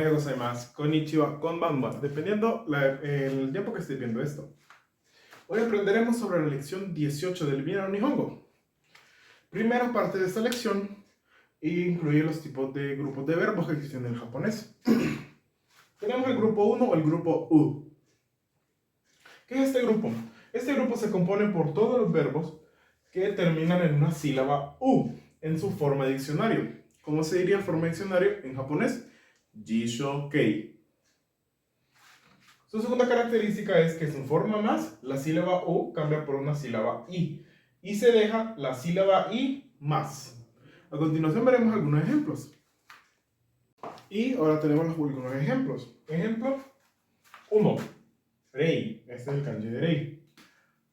Ohayou gozaimasu, konnichiwa, konbanwa, dependiendo el tiempo que esté viendo esto. Hoy aprenderemos sobre la lección 18 del Minano Nihongo. Primera parte de esta lección incluye los tipos de grupos de verbos que existen en el japonés. Tenemos el grupo 1 o el grupo U. ¿Qué es este grupo? Este grupo se compone por todos los verbos que terminan en una sílaba U en su forma de diccionario. ¿Cómo se diría forma de diccionario en japonés? Jishokei. Su segunda característica es que en su forma más, la sílaba U cambia por una sílaba I y se deja la sílaba I más. A continuación veremos algunos ejemplos. Y ahora tenemos algunos ejemplos. Ejemplo 1. Rei. Este es el kanji de rei.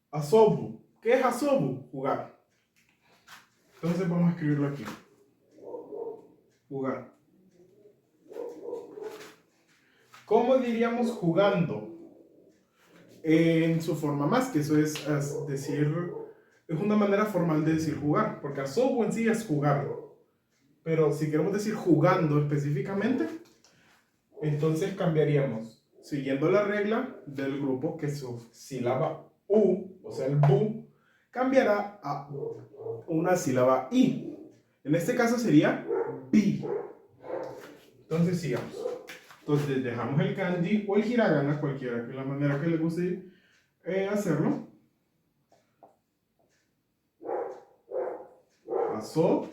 Asobu. ¿Qué es asobu? Jugar. Entonces vamos a escribirlo aquí. Jugar. ¿Cómo diríamos jugando? En su forma más, que eso es decir, es una manera formal de decir jugar, porque asobu en sí es jugar. Pero si queremos decir jugando específicamente, entonces cambiaríamos, siguiendo la regla del grupo, que su sílaba U, o sea el bu, cambiará a una sílaba I. En este caso sería bi. Entonces sigamos. Entonces dejamos el kanji o el hiragana, cualquiera que la manera que le guste hacerlo. Aso,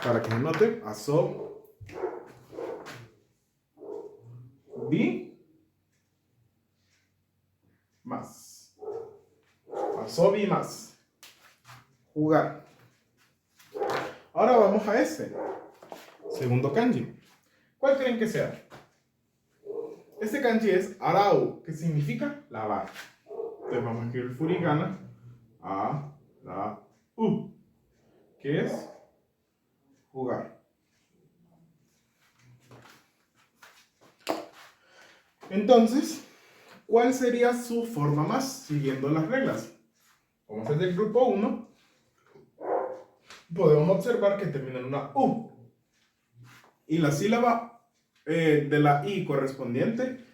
para que se note, aso, bi, más. Asobi más. Jugar. Ahora vamos a este. Segundo kanji. ¿Cuál creen que sea? Este kanji es arau, que significa lavar. Entonces vamos a escribir furigana. A-ra-u, que es jugar. Entonces, ¿cuál sería su forma más siguiendo las reglas? Como es del grupo 1, podemos observar que termina en una U. Y la sílaba de la I correspondiente,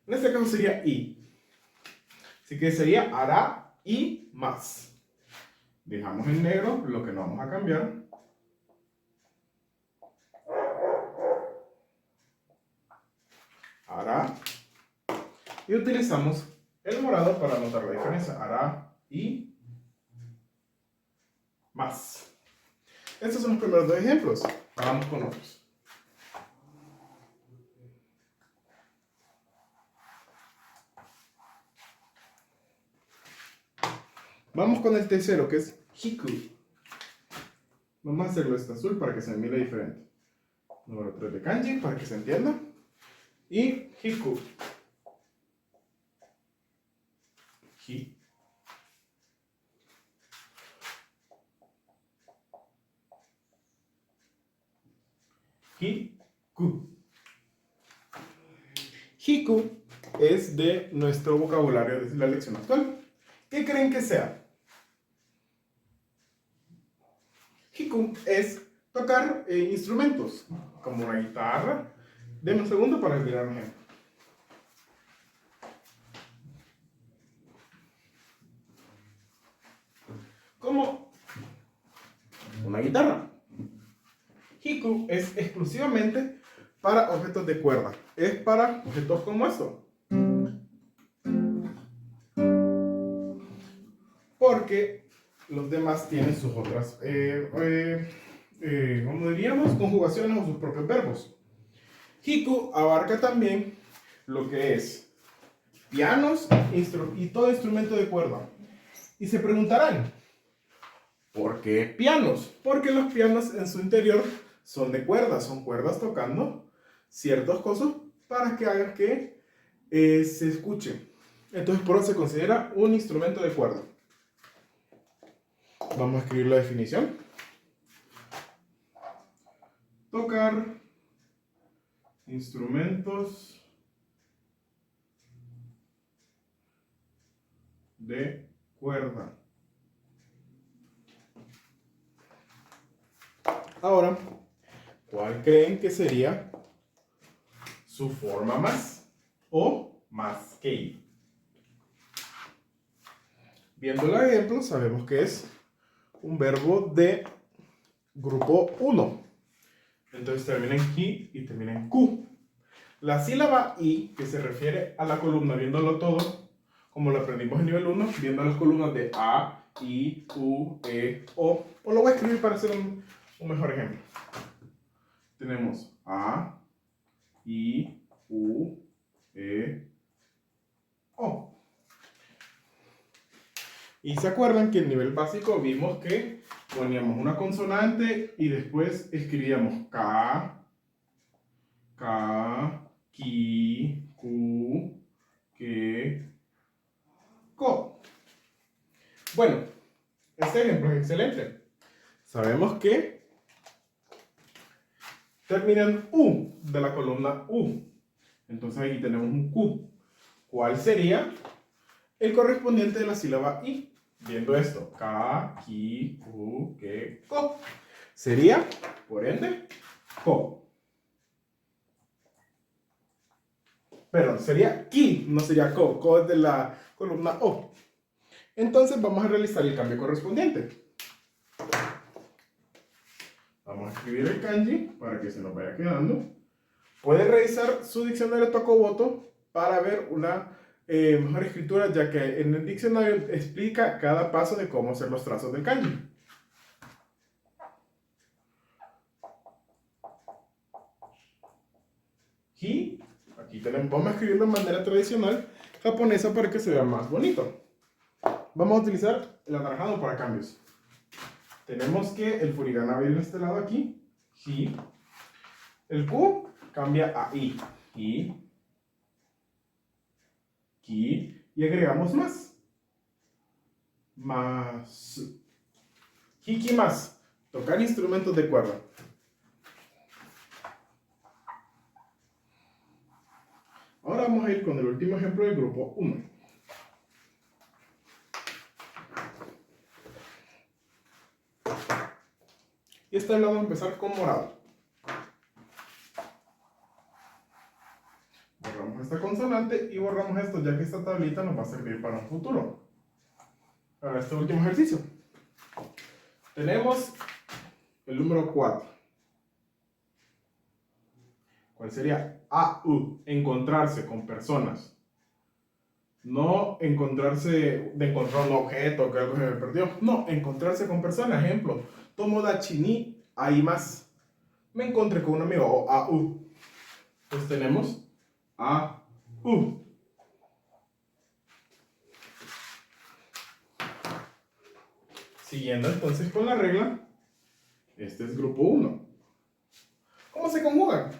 en este caso sería I. Así que sería hará y más. Dejamos en negro lo que no vamos a cambiar. Hará. Y utilizamos el morado para anotar la diferencia. Hará y más. Estos son los primeros dos ejemplos. Vamos con otros. Vamos con el tercero, que es hiku. Vamos a hacerlo este azul para que se mire diferente. Número 3 de kanji, para que se entienda. Y hiku. Hi. Hiku. Hiku es de nuestro vocabulario de la lección actual. ¿Qué creen que sea? Hiku es tocar instrumentos, como la guitarra. Denme un segundo para mirar un ejemplo. Como una guitarra. Hiku es exclusivamente para objetos de cuerda. Es para objetos como esto. Porque los demás tienen sus otras, ¿cómo diríamos? Conjugaciones o sus propios verbos. Hiku abarca también lo que es pianos y todo instrumento de cuerda. Y se preguntarán, ¿por qué pianos? Porque los pianos en su interior son de cuerdas, son cuerdas tocando ciertos cosas para que hagan que se escuche. Entonces por eso se considera un instrumento de cuerda. Vamos a escribir la definición. Tocar instrumentos de cuerda. Ahora, ¿cuál creen que sería su forma más o más que. Viendo el ejemplo, sabemos que es un verbo de grupo 1. Entonces termina en ki y termina en ku. La sílaba i, que se refiere a la columna, viéndolo todo, como lo aprendimos en nivel 1, viendo las columnas de a, i, u, e, o. O lo voy a escribir para hacer un mejor ejemplo. Tenemos a, i, u, e, o. Y se acuerdan que en nivel básico vimos que poníamos una consonante y después escribíamos K, ki, ku, ke, ko. Bueno, este ejemplo es excelente. Sabemos que termina en U de la columna U. Entonces aquí tenemos un Q. ¿Cuál sería el correspondiente de la sílaba I? Viendo esto, K, ki, ku, ke, ko. Sería, por ende, ko. Perdón, sería ki, no sería ko. Ko es de la columna O. Entonces vamos a realizar el cambio correspondiente. Vamos a escribir el kanji para que se nos vaya quedando. Puede revisar su diccionario Tokoboto para ver una mejor escritura, ya que en el diccionario explica cada paso de cómo hacer los trazos del kanji. Hi, aquí tenemos, vamos a escribirlo de manera tradicional japonesa para que se vea más bonito. Vamos a utilizar el anaranjado para cambios. Tenemos que el furigana va a ir de este lado aquí. Hi. El Q cambia a I. Hi. Ki. Y agregamos más. Más. Hikimasu. Tocar instrumentos de cuerda. Ahora vamos a ir con el último ejemplo del grupo 1. Y este lado vamos a empezar con morado. Borramos esta consonante y borramos esto, ya que esta tablita nos va a servir para un futuro. Para este último ejercicio. Tenemos el número 4. ¿Cuál sería? AU, encontrarse con personas. No encontrarse de encontrar un objeto que algo se me perdió. No, encontrarse con personas. Ejemplo, tomodachi ni aimasu. Me encontré con un amigo, o AU. Entonces tenemos AU. Siguiendo entonces con la regla, este es grupo 1. ¿Cómo se conjugan?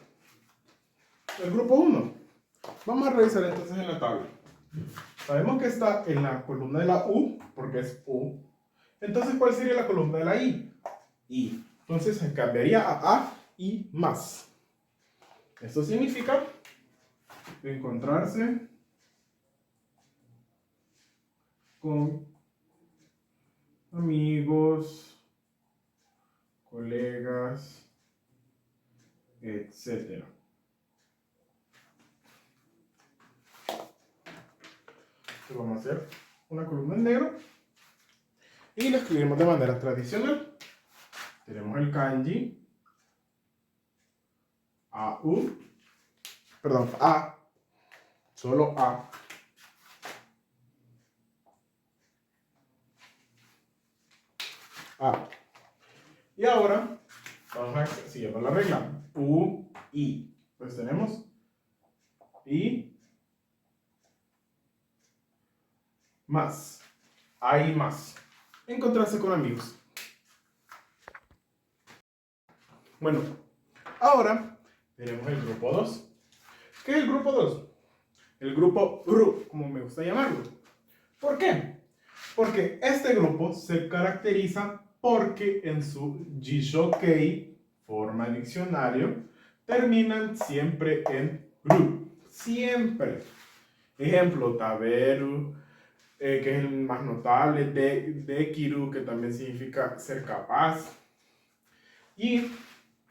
El grupo 1. Vamos a revisar entonces en la tabla. Sabemos que está en la columna de la U, porque es U. Entonces, ¿cuál sería la columna de la I? I. Entonces, se cambiaría a I más. Esto significa encontrarse con amigos, colegas, etc. Entonces vamos a hacer una columna en negro y lo escribimos de manera tradicional. Tenemos el kanji AU, perdón, A, solo A. A. Y ahora vamos a seguir la regla. U, I. Pues tenemos I más. Hay más. Encontrarse con amigos. Bueno, ahora tenemos el grupo 2. ¿Qué es el grupo 2? El grupo RU, como me gusta llamarlo. ¿Por qué? Porque este grupo se caracteriza porque en su Jishokei, forma de diccionario, terminan siempre en RU. Siempre. Ejemplo, Taberu, que es el más notable, Dekiru, que también significa ser capaz. Y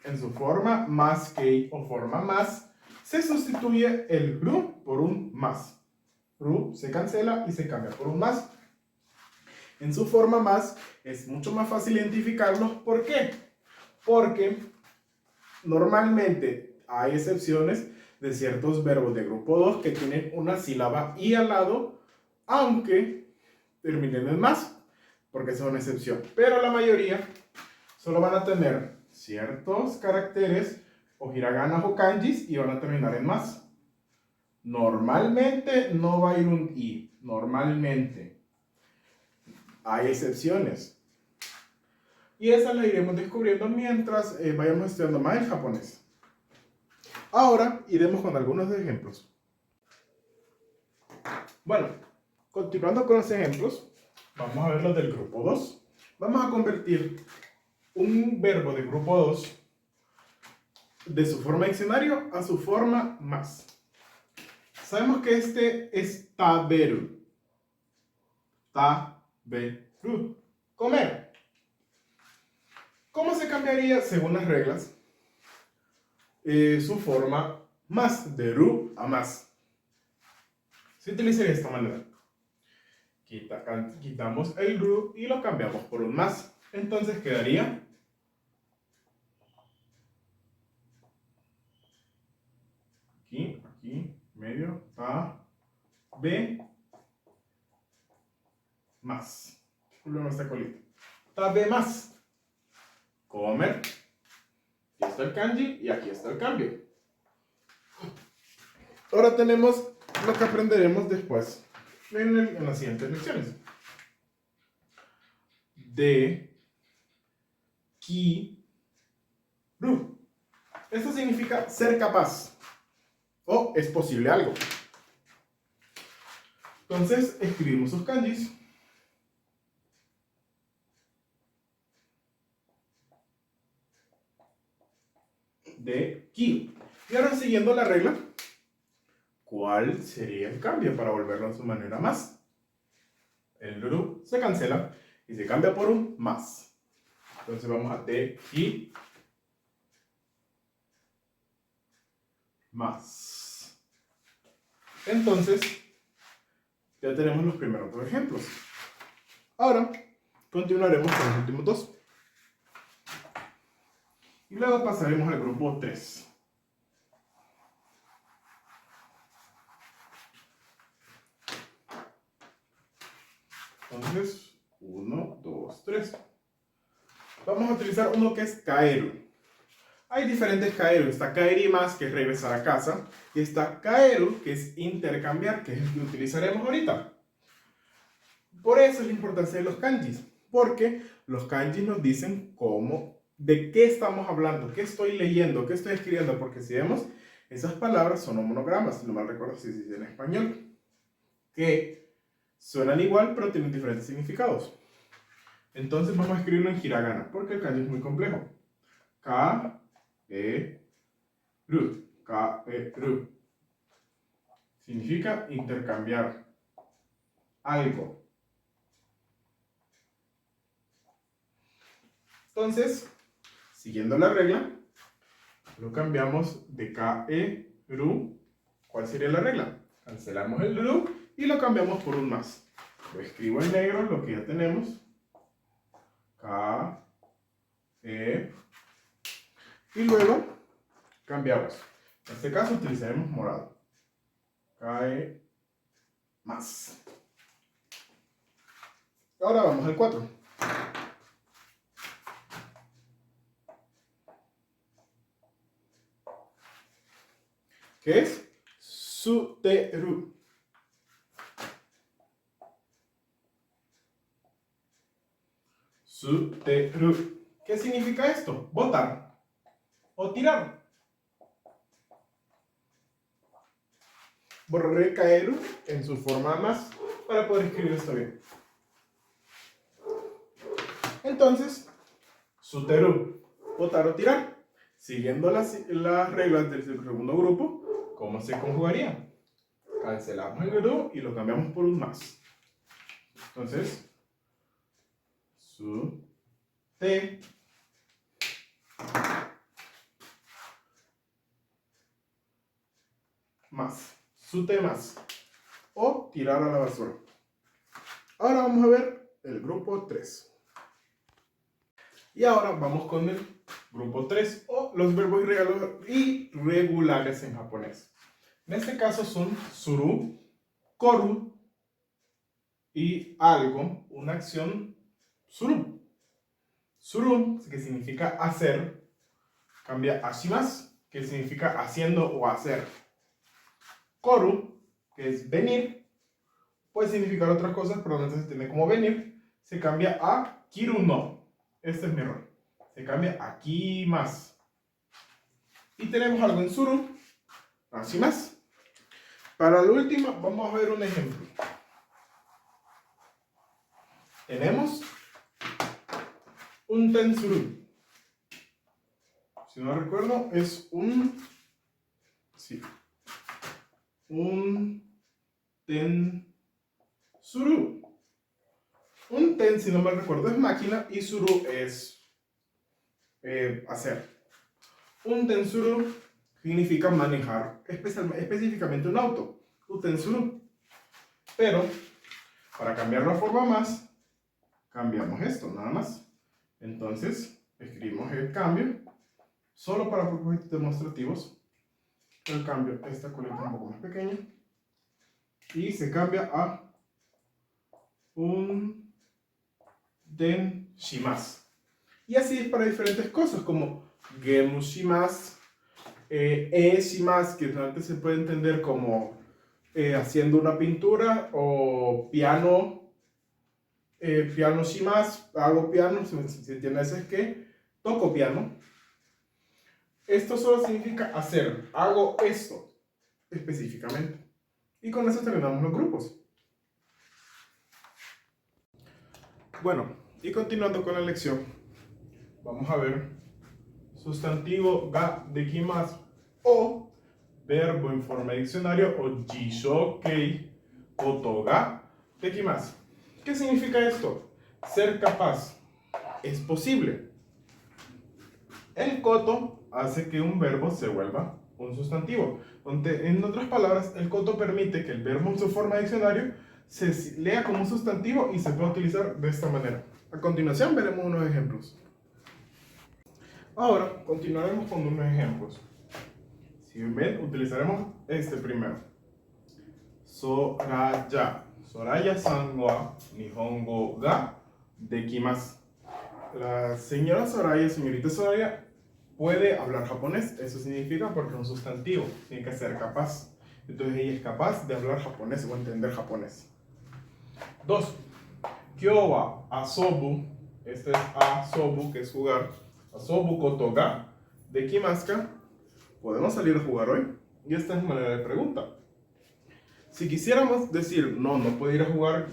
en su forma más kei o forma más, se sustituye el ru por un más. Ru se cancela y se cambia por un más. En su forma más es mucho más fácil identificarlos. ¿Por qué? Porque normalmente hay excepciones de ciertos verbos de grupo 2 que tienen una sílaba y al lado, aunque terminen en más, porque es una excepción. Pero la mayoría solo van a tener ciertos caracteres o hiraganas o kanjis y van a terminar en más. Normalmente no va a ir un i, normalmente. Hay excepciones. Y esas las iremos descubriendo mientras vayamos estudiando más el japonés. Ahora iremos con algunos ejemplos. Bueno, continuando con los ejemplos, vamos a ver los del grupo 2. Vamos a convertir un verbo de grupo 2 de su forma diccionario a su forma más. Sabemos que este es taberu. Taberu. Comer. ¿Cómo se cambiaría según las reglas? Su forma más, de ru a más. Se utilizaría de esta manera. Quitamos el ru y lo cambiamos por un más. Entonces quedaría aquí, medio, ta, be, más. Disculpen esta colita. Ta, be, más. Comer. Aquí está el kanji y aquí está el cambio. Ahora tenemos lo que aprenderemos después en las siguientes lecciones. De, ki, ru. Esto significa ser capaz o es posible algo. Entonces escribimos sus kanjis. De ki. Y ahora siguiendo la regla, ¿cuál sería el cambio para volverlo a su manera más? El ru se cancela y se cambia por un más. Entonces vamos a de ki más. Entonces ya tenemos los primeros dos ejemplos. Ahora continuaremos con los últimos dos. Y luego pasaremos al grupo 3. Entonces, 1, 2, 3. Vamos a utilizar uno que es kaeru. Hay diferentes kaeru. Está kaerimasu, que es regresar a casa. Y está kaeru, que es intercambiar, que es el que utilizaremos ahorita. Por eso es la importancia de los kanjis. Porque los kanjis nos dicen de qué estamos hablando, qué estoy leyendo, qué estoy escribiendo. Porque si vemos, esas palabras son homonogramas. Si no mal recuerdo si se dice en español. Que suenan igual, pero tienen diferentes significados. Entonces vamos a escribirlo en hiragana, porque el kanji es muy complejo. Ka-e-ru. Ka-e-ru. Significa intercambiar algo. Entonces, siguiendo la regla, lo cambiamos de ka-e-ru. ¿Cuál sería la regla? Cancelamos el ru y lo cambiamos por un más. Lo escribo en negro, lo que ya tenemos. K, E, y luego cambiamos. En este caso utilizaremos morado. Cae más. Ahora vamos al 4. ¿Qué es? Suteru. Suteru. ¿Qué significa esto? Botar o tirar. Borraré kaeru en su forma más para poder escribir esto bien. Entonces, suteru, botar o tirar. Siguiendo las reglas del segundo grupo, ¿cómo se conjugaría? Cancelamos el ru y lo cambiamos por un más. Entonces, su, te, más. Sute más. O tirar a la basura. Ahora vamos a ver el grupo 3. Y ahora vamos con el grupo 3 o los verbos irregulares en japonés. En este caso son suru, koru y algo, una acción suru. Suru, que significa hacer, cambia a shimasu, que significa haciendo o hacer. Koru, que es venir, puede significar otras cosas, pero no se entiende como venir, se cambia a kiru no. Este es mi error. Se cambia aquí más. Y tenemos algo en suru, así más. Para la última, vamos a ver un ejemplo. Tenemos un tensuru. Si no recuerdo, es un... Sí. Un tensuru. Un ten, si no me recuerdo, es máquina y suru es hacer. Un tensuru significa manejar, específicamente un auto. Un tensuru. Pero, para cambiar la forma más, cambiamos esto, nada más. Entonces, escribimos el cambio, solo para propósitos demostrativos. El cambio, esta coleta un poco más pequeña. Y se cambia a un den shimasu. Y así es para diferentes cosas, como gemu shimasu, shimasu, que antes se puede entender como haciendo una pintura, o piano, piano shimasu, hago piano, si entiendes es que toco piano. Esto solo significa hacer, hago esto específicamente. Y con eso terminamos los grupos. Bueno, y continuando con la lección, vamos a ver sustantivo ga dekimasu o verbo en forma de diccionario o jishokei koto ga dekimasu. ¿Qué significa esto? Ser capaz. Es posible. El koto hace que un verbo se vuelva un sustantivo. En otras palabras, el koto permite que el verbo en su forma de diccionario se lea como un sustantivo y se puede utilizar de esta manera. A continuación veremos unos ejemplos. Ahora continuaremos con unos ejemplos. Si ven, utilizaremos este primero. Soraya. Soraya-san wa nihongo ga dekimasu. La señora Soraya, señorita Soraya, puede hablar japonés. Eso significa porque es un sustantivo. Tiene que ser capaz. Entonces ella es capaz de hablar japonés o entender japonés. 2. Kyou wa asobu. Este es asobu, que es jugar. Asobu koto ga dekimasu ka. ¿Podemos salir a jugar hoy? Y esta es manera de pregunta. Si quisiéramos decir no puede ir a jugar,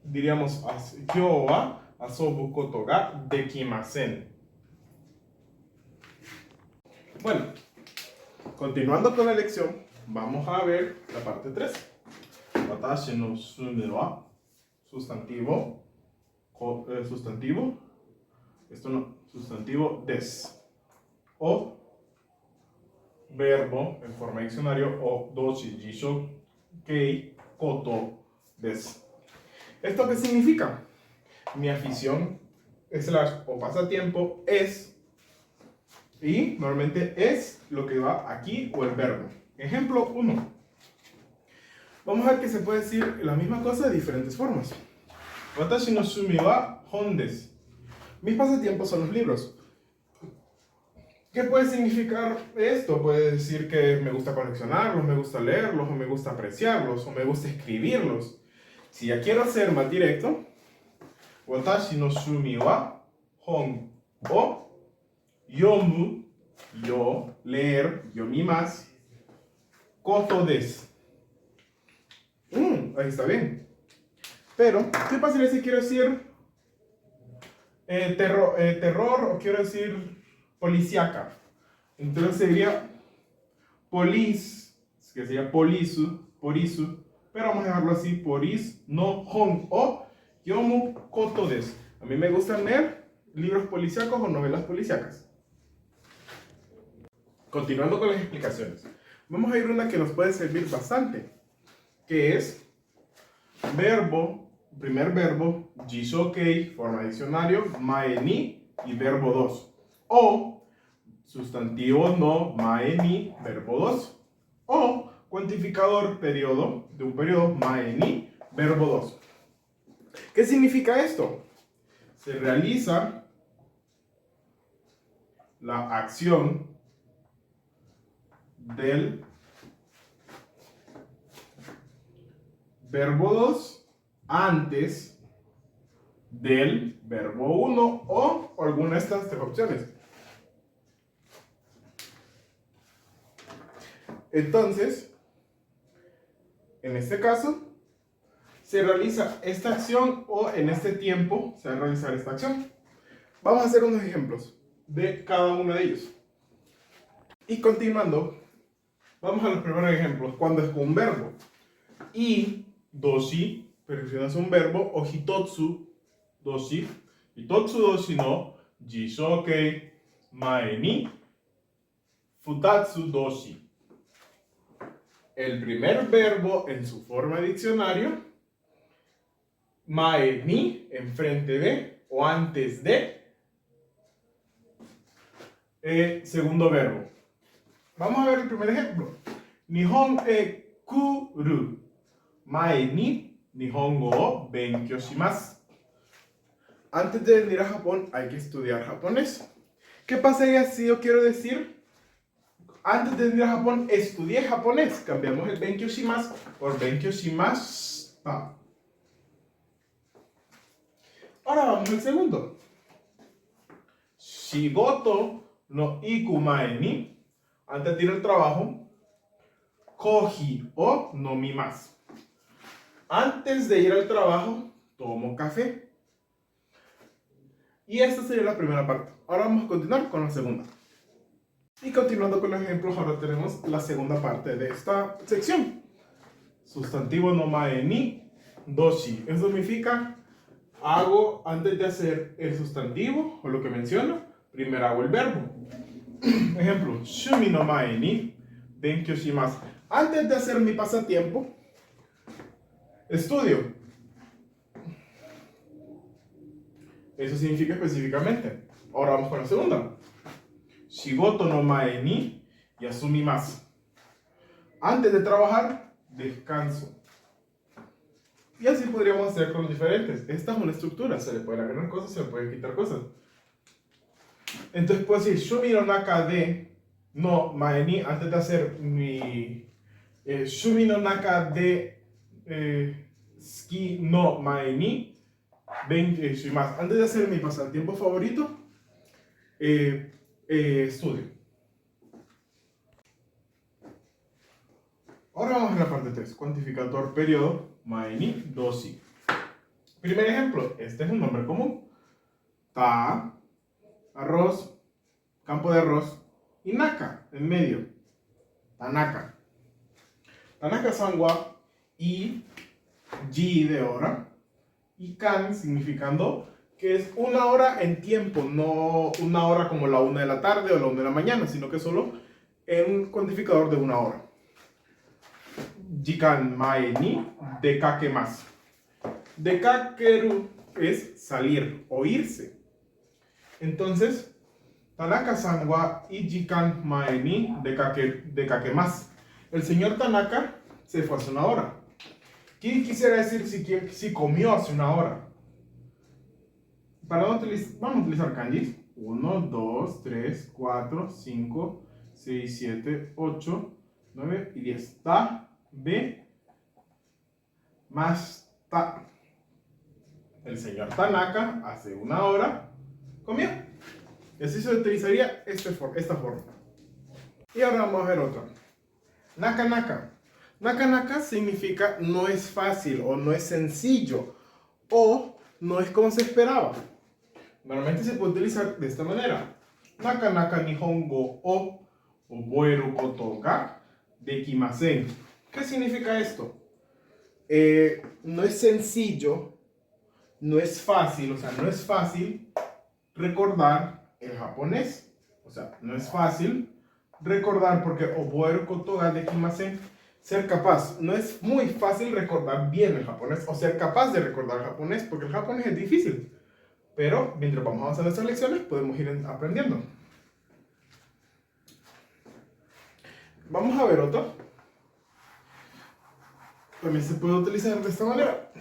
diríamos kyou wa asobu koto ga dekimasen. Bueno, continuando con la lección, vamos a ver la parte 3. Watashi no sume wa sustantivo, sustantivo, esto no, sustantivo desu. O verbo en forma de diccionario o doshi jishokei koto desu. ¿Esto qué significa? Mi afición o pasatiempo es, y normalmente es lo que va aquí o el verbo. Ejemplo 1. Vamos a ver que se puede decir la misma cosa de diferentes formas. Watashi no shumi wa hon desu. Mis pasatiempos son los libros. ¿Qué puede significar esto? Puede decir que me gusta coleccionarlos, me gusta leerlos, o me gusta apreciarlos, o me gusta escribirlos. Si ya quiero ser más directo, Watashi no shumi wa hon o yomu, yo, leer, yomimasu, koto desu. Ahí está bien. Pero, ¿qué pasaría si quiero decir terror o quiero decir policíaca? Entonces sería police, que sería polisu, pero vamos a dejarlo así, poris no hon o yomu koto desu. A mí me gusta leer libros policíacos o novelas policíacas. Continuando con las explicaciones, Vamos a ir a una que nos puede servir bastante, que es primer verbo, jisokei, forma diccionario, mae ni y verbo 2. O sustantivo no, mae ni, verbo 2. O cuantificador periodo, de un periodo, mae ni, verbo 2. ¿Qué significa esto? Se realiza la acción del verbo 2 antes del verbo 1 o alguna de estas tres opciones. Entonces, en este caso, se realiza esta acción o en este tiempo se va a realizar esta acción. Vamos a hacer unos ejemplos de cada uno de ellos. Y continuando, vamos a los primeros ejemplos. Cuando es con un verbo. Y, doshi, perfeccionas un verbo, o hitotsu, doshi. Hitotsu doshi no, jisokei, mae ni, futatsu doshi. El primer verbo en su forma de diccionario, mae ni, enfrente de o antes de, segundo verbo. Vamos a ver el primer ejemplo. Nihon e kuru. Mae ni nihongo o benkyou shimasu. Antes de venir a Japón hay que estudiar japonés. ¿Qué pasaría si yo quiero decir antes de venir a Japón estudié japonés? Cambiamos el benkyou shimasu por benkyou shimashita. Ahora vamos al segundo. Shigoto no iku mae ni, antes de ir al trabajo, kohi o nomimasu. Antes de ir al trabajo, tomo café. Y esta sería la primera parte. Ahora vamos a continuar con la segunda. Y continuando con los ejemplos, ahora tenemos la segunda parte de esta sección. Sustantivo no mae ni, doshi. Eso significa hago antes de hacer el sustantivo o lo que menciono, primero hago el verbo. Ejemplo, shumi no mae ni benkyou shimasu. Antes de hacer mi pasatiempo, estudio. Eso significa específicamente. Ahora vamos con la segunda. Shigoto no mae ni yasumimasu. Antes de trabajar, descanso. Y así podríamos hacer con los diferentes. Esta es una estructura. Se le pueden agregar cosas, se le pueden quitar cosas. Entonces puedo decir shumi no naka de no mae ni antes de hacer mi shumi no naka de ski no mae ni benkyou shimasu. Antes de hacer mi pasatiempo favorito, estudio. Ahora vamos a la parte 3. Cuantificador periodo, mae ni, doshi. Primer ejemplo, este es un nombre común. Ta, arroz, campo de arroz, y naka, en medio. Tanaka. Tanaka-san wa, y, ji de hora, y kan significando que es una hora en tiempo, no una hora como la 1 de la tarde o la 1 de la mañana, sino que solo en un cuantificador de una hora. Jikan mae ni dekakemasu. Dekakeru es salir o irse. Entonces, Tanaka-san wa y jikan mae ni dekakemasu. El señor Tanaka se fue hace una hora. ¿Qué quisiera decir si comió hace una hora? Vamos a utilizar kanjis. 1, 2, 3, 4, 5, 6, 7, 8, 9 y 10. Ta, be, mashita. El señor Tanaka hace una hora comió. Y así se utilizaría esta forma. Y ahora vamos a ver otra. Naka-naka. Naka-naka significa no es fácil o no es sencillo o no es como se esperaba. Normalmente se puede utilizar de esta manera. Naka-naka nihongo o oboeru koto ga dekimasen. ¿Qué significa esto? No es sencillo, no es fácil, o sea, no es fácil recordar el japonés. O sea, no es fácil recordar, porque oboer koto ga dekimasen, ser capaz. No es muy fácil recordar bien el japonés o ser capaz de recordar el japonés, porque el japonés es difícil. Pero mientras vamos avanzando en estas lecciones, podemos ir aprendiendo. Vamos a ver otro. También se puede utilizar de esta manera.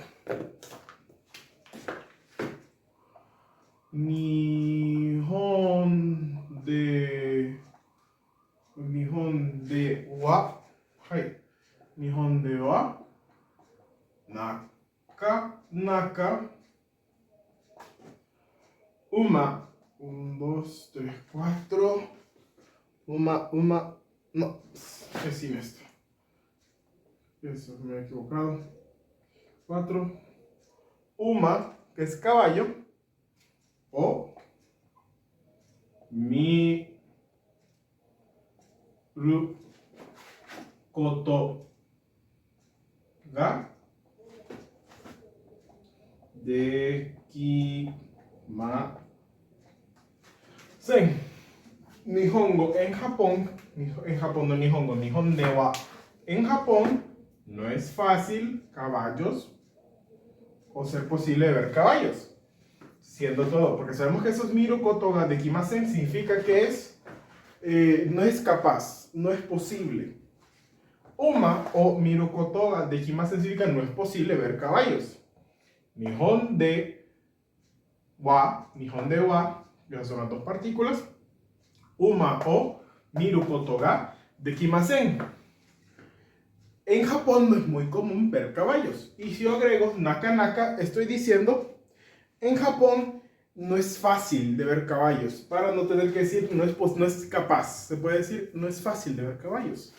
Nihon de wa. Hai. Nihon de wa. Naka. Uma. 1, 2, 3, 4. Uma. No. Es sin esto. Eso, me he equivocado. 4. Uma, que es caballo. O mi ru koto ga dekimasen. Nihongo en Japón no Nihongo, Nihon de wa. En Japón no es fácil caballos o ser posible ver caballos. Siendo todo, porque sabemos que esos miru koto ga dekimasen significa que no es capaz, no es posible. Uma o miru koto ga dekimasen significa no es posible ver caballos. Nihon de wa, ya son las dos partículas. Uma o miru koto ga dekimasen. En Japón no es muy común ver caballos. Y si yo agrego naka, estoy diciendo en Japón no es fácil de ver caballos. Para no tener que decir no es capaz. Se puede decir no es fácil de ver caballos.